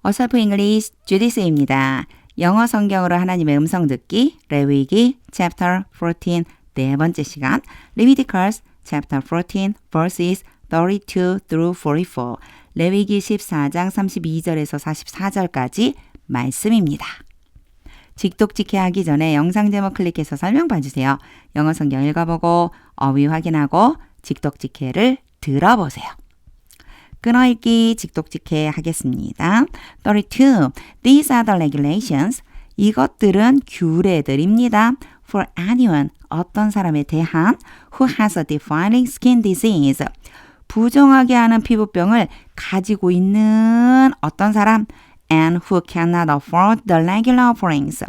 어설프 잉글리시 주디스입니다. 영어 성경으로 하나님의 음성 듣기 레위기 chapter 14 네 번째 시간 Leviticus chapter 14 verses 32 through 44 레위기 14장 32절에서 44절까지 말씀입니다. 직독직해 하기 전에 영상 제목 클릭해서 설명 봐주세요. 영어 성경 읽어보고 어휘 확인하고 직독직해를 들어보세요. 끊어읽기 직독직해 하겠습니다. 32. These are the regulations. 이것들은 규례들입니다. For anyone, 어떤 사람에 대한 who has a defiling skin disease. 부정하게 하는 피부병을 가지고 있는 어떤 사람 and who cannot afford the regular offerings.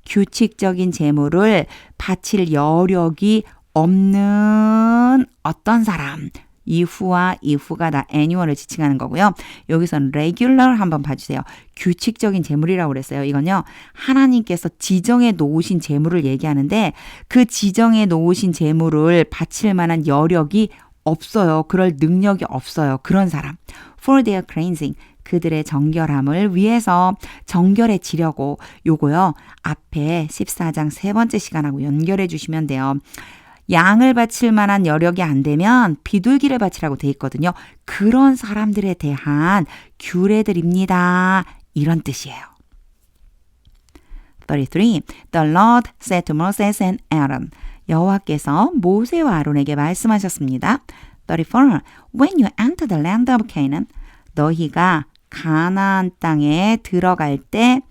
규칙적인 제물을 바칠 여력이 없는 어떤 사람. 이후와 이후가 다 annual을 지칭하는 거고요. 여기서는 regular 한번 봐주세요. 규칙적인 제물이라고 그랬어요. 이건요. 하나님께서 지정해 놓으신 제물을 얘기하는데 그 지정해 놓으신 제물을 바칠 만한 여력이 없어요. 그럴 능력이 없어요. 그런 사람. For their cleansing. 그들의 정결함을 위해서 정결해지려고 요거요. 앞에 14장 세 번째 시간하고 연결해 주시면 돼요. 양을 바칠 만한 여력이 안 되면 비둘기를 바치라고 돼 있거든요. 그런 사람들에 대한 규례들입니다. 이런 뜻이에요. 33. The Lord said to Moses and Aaron. 여호와께서 모세와 아론에게 말씀하셨습니다. 34. When you enter the land of Canaan, 너희가 가나안 땅에 들어갈 때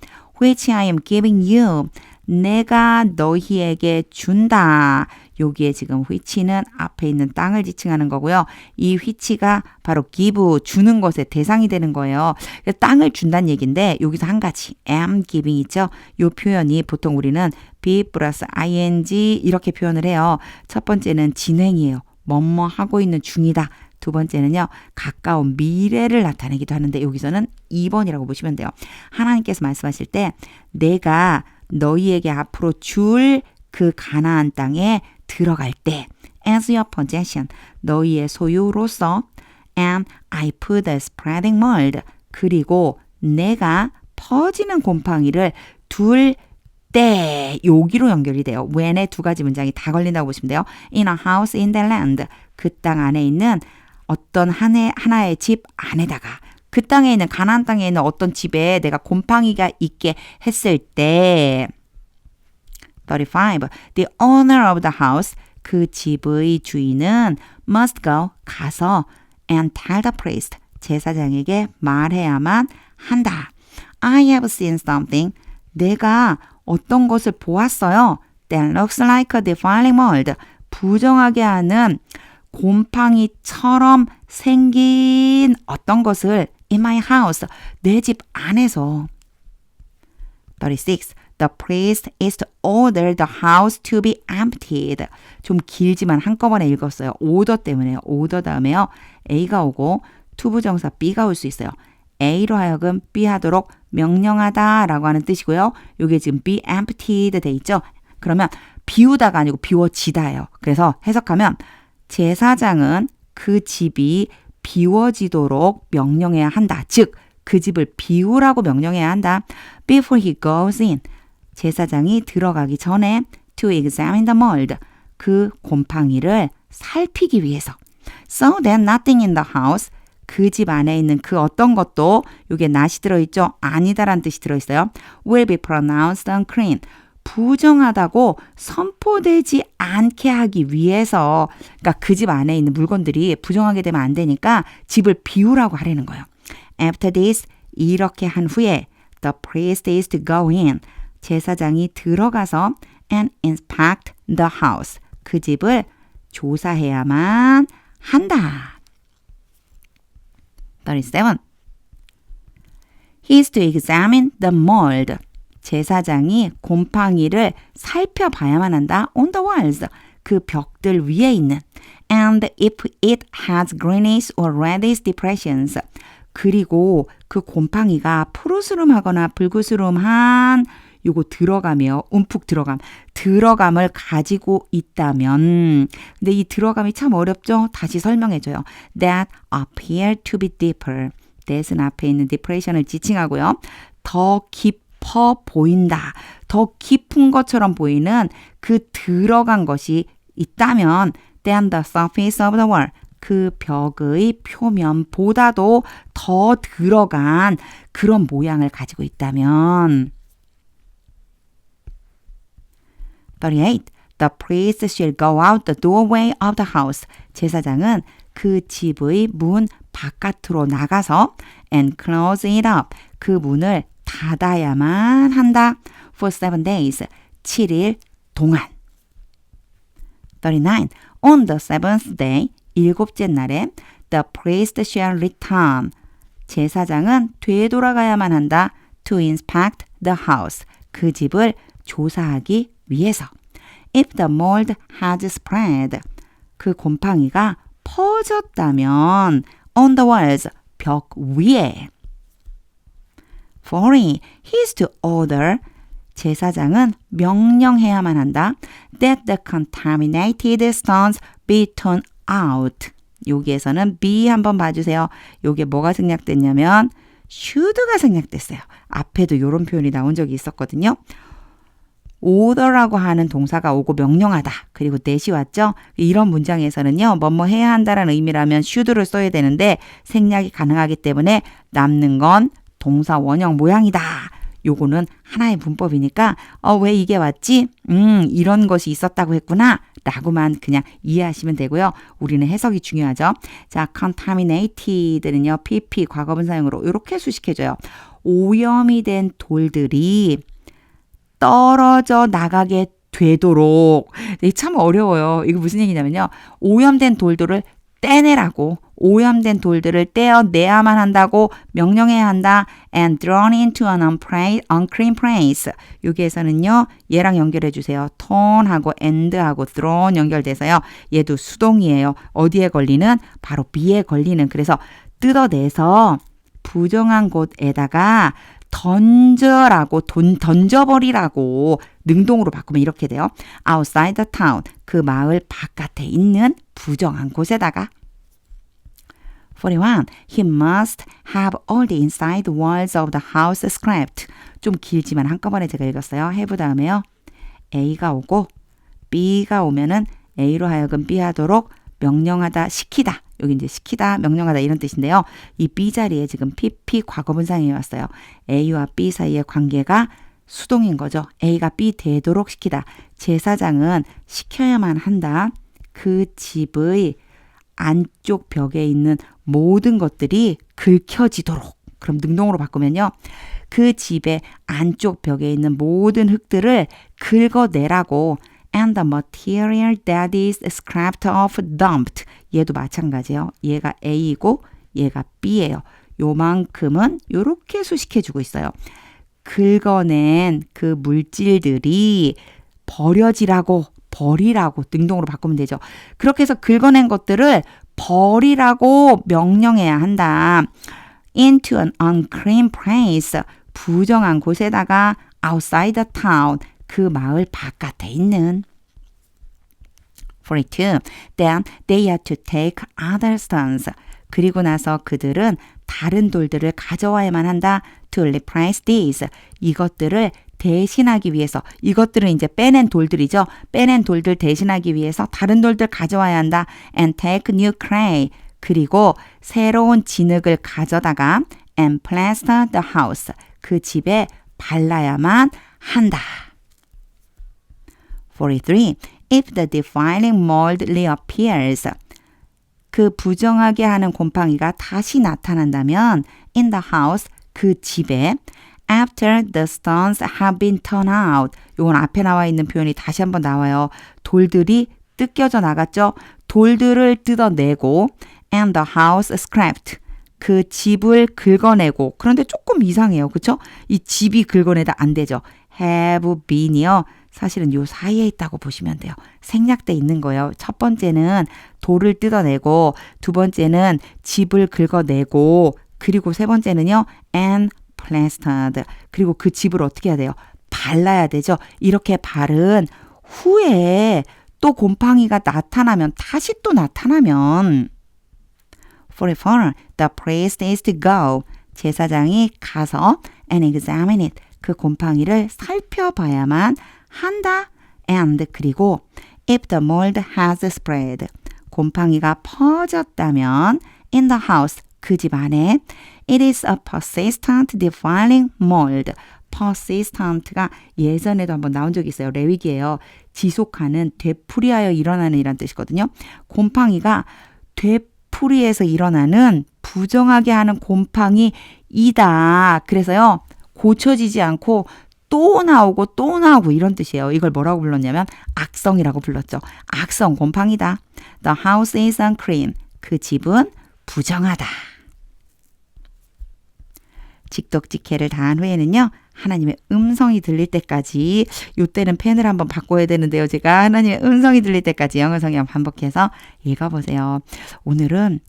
which I am giving you, 내가 너희에게 준다. 여기에 지금 which는 앞에 있는 땅을 지칭하는 거고요. 이 which가 바로 give, 주는 것의 대상이 되는 거예요. 땅을 준다는 얘기인데 여기서 한 가지 am giving 있죠. 이 표현이 보통 우리는 be 플러스 ing 이렇게 표현을 해요. 첫 번째는 진행이에요. 뭐뭐 하고 있는 중이다. 두 번째는요. 가까운 미래를 나타내기도 하는데 여기서는 2번이라고 보시면 돼요. 하나님께서 말씀하실 때 내가 너희에게 앞으로 줄 그 가나안 땅에 들어갈 때 as your possession, 너희의 소유로서 and I put the spreading mold, 그리고 내가 퍼지는 곰팡이를 둘 때 여기로 연결이 돼요. when의 두 가지 문장이 다 걸린다고 보시면 돼요. in a house in the land, 그 땅 안에 있는 어떤 하나의 집 안에다가 그 땅에 있는 가나안 땅에 있는 어떤 집에 내가 곰팡이가 있게 했을 때 35. The owner of the house, 그 집의 주인은 must go, 가서 and tell the priest, 제사장에게 말해야만 한다. I have seen something, 내가 어떤 것을 보았어요. That looks like a defiling mold, 부정하게 하는 곰팡이처럼 생긴 어떤 것을 in my house, 내 집 안에서. 36. The priest is to order the house to be emptied. 좀 길지만 한꺼번에 읽었어요. 오더 때문에요. 오더 다음에요. A가 오고 투부정사 B가 올 수 있어요. A로 하여금 B 하도록 명령하다라고 하는 뜻이고요. 이게 지금 be emptied 돼 있죠. 그러면 비우다가 아니고 비워지다예요. 그래서 해석하면 제사장은 그 집이 비워지도록 명령해야 한다. 즉, 그 집을 비우라고 명령해야 한다. Before he goes in, 제사장이 들어가기 전에 to examine the mold, 그 곰팡이를 살피기 위해서. So that nothing in the house, 그 집 안에 있는 그 어떤 것도, 이게 not이 들어있죠? 아니다라는 뜻이 들어있어요. will be pronounced unclean, 부정하다고 선포되지 않게 하기 위해서, 그러니까 그 집 안에 있는 물건들이 부정하게 되면 안 되니까 집을 비우라고 하라는 거예요. After this, 이렇게 한 후에 the priest is to go in, 제사장이 들어가서 and inspect the house, 그 집을 조사해야만 한다. 37. He is to examine the mold, 제사장이 곰팡이를 살펴봐야만 한다. on the walls, 그 벽들 위에 있는. and if it has greenish or reddish depressions, 그리고 그 곰팡이가 푸르스름하거나 붉으스름한 요거 들어가며 움푹 들어감을 가지고 있다면, 근데 이 들어감이 참 어렵죠? 다시 설명해줘요. That appear to be deeper, that은 앞에 있는 depression을 지칭하고요. 더 깊어 보인다. 더 깊은 것처럼 보이는 그 들어간 것이 있다면 than the surface of the wall. 그 벽의 표면보다도 더 들어간 그런 모양을 가지고 있다면 38. The priest shall go out the doorway of the house. 제사장은 그 집의 문 바깥으로 나가서 and close it up. 그 문을 닫아야만 한다. For 7 days. 7일 동안. 39. On the seventh day. 일곱째 날에 the priest shall return. 제사장은 되돌아가야만 한다. To inspect the house. 그 집을 조사하기 위해서. If the mold has spread. 그 곰팡이가 퍼졌다면 on the walls. 벽 위에. 40. He is to order. 제사장은 명령해야만 한다. That the contaminated stones be torn out. 여기에서는 be 한번 봐주세요. 요게 뭐가 생략됐냐면 should가 생략됐어요. 앞에도 이런 표현이 나온 적이 있었거든요. order라고 하는 동사가 오고 명령하다. 그리고 that이 왔죠. 이런 문장에서는요. 뭐뭐 해야 한다라는 의미라면 should를 써야 되는데 생략이 가능하기 때문에 남는 건 동사 원형 모양이다. 요거는 하나의 문법이니까 왜 이게 왔지? 이런 것이 있었다고 했구나. 라고만 그냥 이해하시면 되고요. 우리는 해석이 중요하죠. 자, contaminated는요. pp 과거분사형으로 이렇게 수식해줘요. 오염이 된 돌들이 떨어져 나가게 되도록. 참 어려워요. 이거 무슨 얘기냐면요. 오염된 돌들을 떼내라고. 오염된 돌들을 떼어내야만 한다고 명령해야 한다. And thrown into an unclean place. 여기에서는요. 얘랑 연결해 주세요. turn하고 and하고 thrown 연결돼서요. 얘도 수동이에요. 어디에 걸리는? 바로 be에 걸리는. 그래서 뜯어내서 부정한 곳에다가 던져라고 던져버리라고 능동으로 바꾸면 이렇게 돼요. Outside the town. 그 마을 바깥에 있는 부정한 곳에다가 41. He must have all the inside walls of the house scraped. 좀 길지만 한꺼번에 제가 읽었어요. have 다음에요. A가 오고 B가 오면은 A로 하여금 B 하도록 명령하다, 시키다. 여기 이제 시키다, 명령하다 이런 뜻인데요. 이 B 자리에 지금 PP 과거분사형이 왔어요. A와 B 사이의 관계가 수동인 거죠. A가 B 되도록 시키다. 제사장은 시켜야만 한다. 그 집의 안쪽 벽에 있는 모든 것들이 긁혀지도록. 그럼 능동으로 바꾸면요. 그 집의 안쪽 벽에 있는 모든 흙들을 긁어내라고 and the material that is scraped off dumped. 얘도 마찬가지예요. 얘가 A이고 얘가 B예요. 요만큼은 요렇게 수식해주고 있어요. 긁어낸 그 물질들이 버려지라고 버리라고 능동으로 바꾸면 되죠. 그렇게 해서 긁어낸 것들을 버리라고 명령해야 한다. Into an unclean place. 부정한 곳에다가 outside the town. 그 마을 바깥에 있는 42. Then they had to take other stones. 그리고 나서 그들은 다른 돌들을 가져와야만 한다. To replace these. 이것들을 대신하기 위해서. 이것들은 이제 빼낸 돌들이죠. 빼낸 돌들 대신하기 위해서 다른 돌들 가져와야 한다. And take new clay. 그리고 새로운 진흙을 가져다가 and plaster the house. 그 집에 발라야만 한다. 43. If the defiling mold reappears. 그 부정하게 하는 곰팡이가 다시 나타난다면 in the house. 그 집에 after the stones have been torn out. 이건 앞에 나와 있는 표현이 다시 한번 나와요. 돌들이 뜯겨져 나갔죠. 돌들을 뜯어내고 and the house scraped. 그 집을 긁어내고. 그런데 조금 이상해요. 그렇죠? 이 집이 긁어내다 안 되죠. have been이요. 사실은 요 사이에 있다고 보시면 돼요. 생략돼 있는 거예요. 첫 번째는 돌을 뜯어내고 두 번째는 집을 긁어내고 그리고 세 번째는요. and plastered. 그리고 그 집을 어떻게 해야 돼요? 발라야 되죠. 이렇게 바른 후에 또 곰팡이가 나타나면 다시 또 나타나면 Therefore, the priest is to go. 제사장이 가서 and examine it. 그 곰팡이를 살펴봐야만 한다. And 그리고 if the mold has spread. 곰팡이가 퍼졌다면 in the house. 그 집 안에 it is a persistent defiling mold. persistent가 예전에도 한번 나온 적이 있어요. 레위기예요. 지속하는 되풀이하여 일어나는 이란 뜻이거든요. 곰팡이가 되풀이해서 일어나는 부정하게 하는 곰팡이이다. 그래서요. 고쳐지지 않고 또 나오고 이런 뜻이에요. 이걸 뭐라고 불렀냐면 악성이라고 불렀죠. 악성 곰팡이다. The house is unclean. 그 집은 부정하다. 직독직해를 다한 후에는요. 하나님의 음성이 들릴 때까지 이때는 펜을 한번 바꿔야 되는데요. 제가 하나님의 음성이 들릴 때까지 영어 성경 반복해서 읽어보세요. 오늘은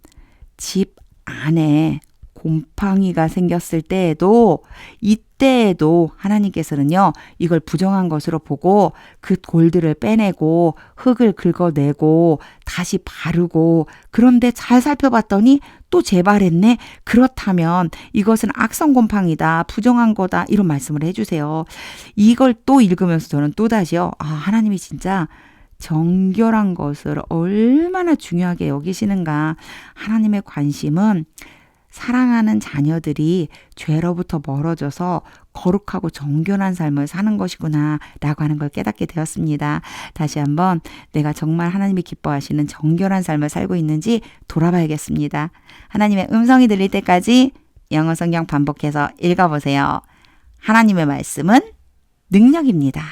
집 안에 곰팡이가 생겼을 때에도 이때에도 하나님께서는요. 이걸 부정한 것으로 보고 그 골들을 빼내고 흙을 긁어내고 다시 바르고 그런데 잘 살펴봤더니 또 재발했네. 그렇다면 이것은 악성 곰팡이다. 부정한 거다. 이런 말씀을 해주세요. 이걸 또 읽으면서 저는 또다시요. 하나님이 진짜 정결한 것을 얼마나 중요하게 여기시는가. 하나님의 관심은 사랑하는 자녀들이 죄로부터 멀어져서 거룩하고 정결한 삶을 사는 것이구나 라고 하는 걸 깨닫게 되었습니다. 다시 한번 내가 정말 하나님이 기뻐하시는 정결한 삶을 살고 있는지 돌아봐야겠습니다. 하나님의 음성이 들릴 때까지 영어 성경 반복해서 읽어보세요. 하나님의 말씀은 능력입니다.